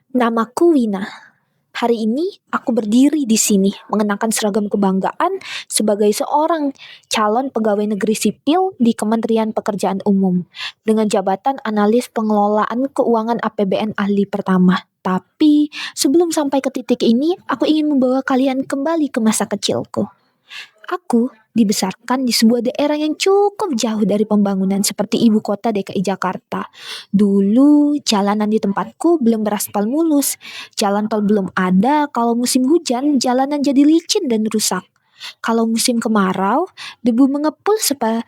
Namaku Wina. Hari ini aku berdiri di sini mengenakan seragam kebanggaan sebagai seorang calon pegawai negeri sipil di Kementerian Pekerjaan Umum dengan jabatan analis pengelolaan keuangan APBN ahli pertama. Tapi sebelum sampai ke titik ini, aku ingin membawa kalian kembali ke masa kecilku. Aku dibesarkan di sebuah daerah yang cukup jauh dari pembangunan seperti ibu kota DKI Jakarta. Dulu jalanan di tempatku belum beraspal mulus, jalan tol belum ada. Kalau musim hujan, jalanan jadi licin dan rusak. Kalau musim kemarau, debu mengepul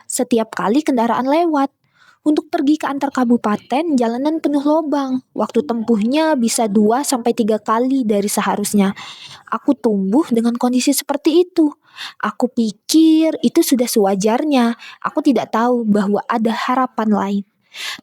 setiap kali kendaraan lewat. Untuk pergi ke antar kabupaten, jalanan penuh lobang. Waktu tempuhnya bisa 2 sampai 3 kali dari seharusnya. Aku tumbuh dengan kondisi seperti itu. Aku pikir itu sudah sewajarnya. Aku tidak tahu bahwa ada harapan lain.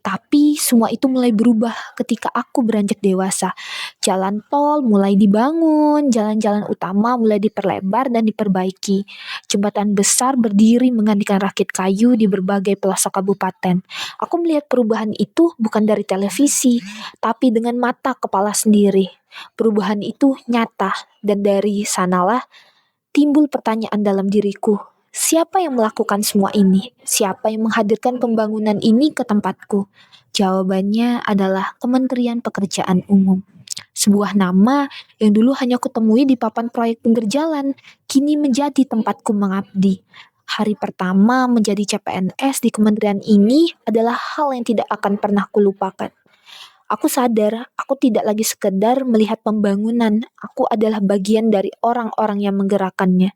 Tapi semua itu mulai berubah ketika aku beranjak dewasa. Jalan tol mulai dibangun, jalan-jalan utama mulai diperlebar dan diperbaiki. Jembatan besar berdiri menggantikan rakit kayu di berbagai pelosok kabupaten. Aku melihat perubahan itu bukan dari televisi, tapi dengan mata kepala sendiri. Perubahan itu nyata, dan dari sanalah timbul pertanyaan dalam diriku. Siapa yang melakukan semua ini? Siapa yang menghadirkan pembangunan ini ke tempatku? Jawabannya adalah Kementerian Pekerjaan Umum. Sebuah nama yang dulu hanya kutemui di papan proyek pinggir jalan, kini menjadi tempatku mengabdi. Hari pertama menjadi CPNS di kementerian ini adalah hal yang tidak akan pernah kulupakan. Aku sadar, aku tidak lagi sekedar melihat pembangunan, aku adalah bagian dari orang-orang yang menggerakkannya.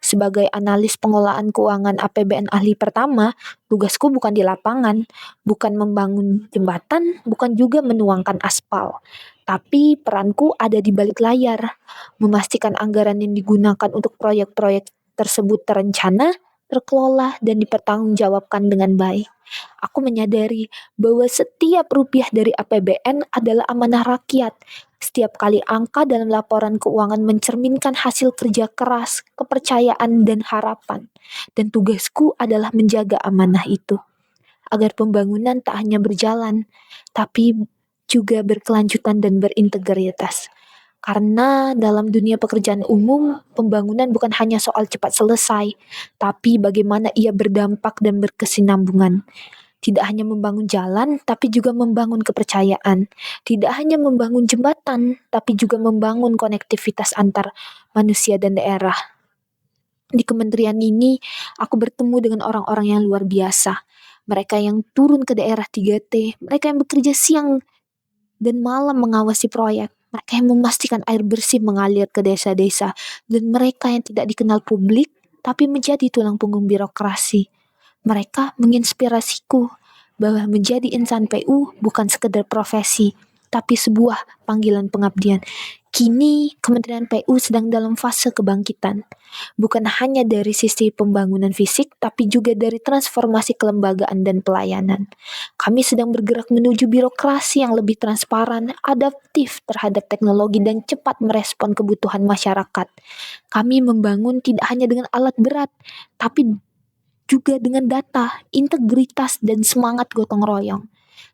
Sebagai analis pengelolaan keuangan APBN ahli pertama, tugasku bukan di lapangan, bukan membangun jembatan, bukan juga menuangkan aspal. Tapi peranku ada di balik layar, memastikan anggaran yang digunakan untuk proyek-proyek tersebut terencana, terkelola, dan dipertanggungjawabkan dengan baik. Aku menyadari bahwa setiap rupiah dari APBN adalah amanah rakyat. Setiap kali angka dalam laporan keuangan mencerminkan hasil kerja keras, kepercayaan, dan harapan. Dan tugasku adalah menjaga amanah itu, agar pembangunan tak hanya berjalan, tapi juga berkelanjutan dan berintegritas. Karena dalam dunia pekerjaan umum, pembangunan bukan hanya soal cepat selesai, tapi bagaimana ia berdampak dan berkesinambungan. Tidak hanya membangun jalan, tapi juga membangun kepercayaan. Tidak hanya membangun jembatan, tapi juga membangun konektivitas antar manusia dan daerah. Di kementerian ini, aku bertemu dengan orang-orang yang luar biasa. Mereka yang turun ke daerah 3T, mereka yang bekerja siang dan malam mengawasi proyek. Mereka yang memastikan air bersih mengalir ke desa-desa. Dan mereka yang tidak dikenal publik, tapi menjadi tulang punggung birokrasi. Mereka menginspirasiku bahwa menjadi insan PU bukan sekedar profesi, tapi sebuah panggilan pengabdian. Kini Kementerian PU sedang dalam fase kebangkitan, bukan hanya dari sisi pembangunan fisik, tapi juga dari transformasi kelembagaan dan pelayanan. Kami sedang bergerak menuju birokrasi yang lebih transparan, adaptif terhadap teknologi, dan cepat merespon kebutuhan masyarakat. Kami membangun tidak hanya dengan alat berat, tapi juga dengan data, integritas, dan semangat gotong royong.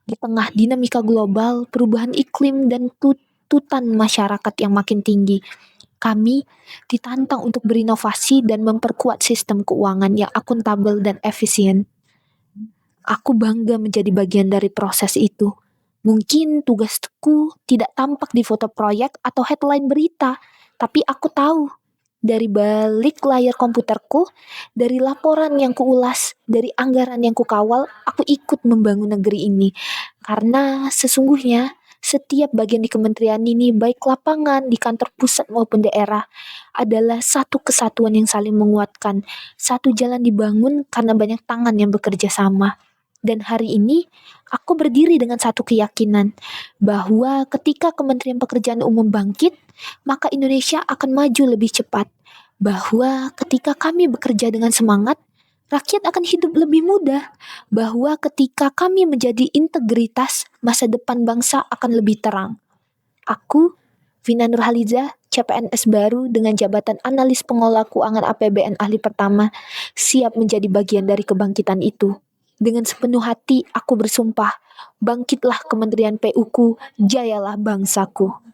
Di tengah dinamika global, perubahan iklim, dan tuntutan masyarakat yang makin tinggi, kami ditantang untuk berinovasi dan memperkuat sistem keuangan yang akuntabel dan efisien. Aku bangga menjadi bagian dari proses itu. Mungkin tugasku tidak tampak di foto proyek atau headline berita, tapi aku tahu dari balik layar komputerku, dari laporan yang kuulas, dari anggaran yang kukawal, aku ikut membangun negeri ini. Karena sesungguhnya setiap bagian di kementerian ini, baik lapangan, di kantor pusat maupun daerah, adalah satu kesatuan yang saling menguatkan. Satu jalan dibangun karena banyak tangan yang bekerja sama. Dan hari ini, aku berdiri dengan satu keyakinan, bahwa ketika Kementerian Pekerjaan Umum bangkit, maka Indonesia akan maju lebih cepat. Bahwa ketika kami bekerja dengan semangat, rakyat akan hidup lebih mudah. Bahwa ketika kami menjadi integritas, masa depan bangsa akan lebih terang. Aku, Vina Nurhaliza, CPNS baru dengan jabatan analis pengelola keuangan APBN ahli pertama, siap menjadi bagian dari kebangkitan itu. Dengan sepenuh hati aku bersumpah, bangkitlah Kementerian PU-ku, jayalah bangsaku.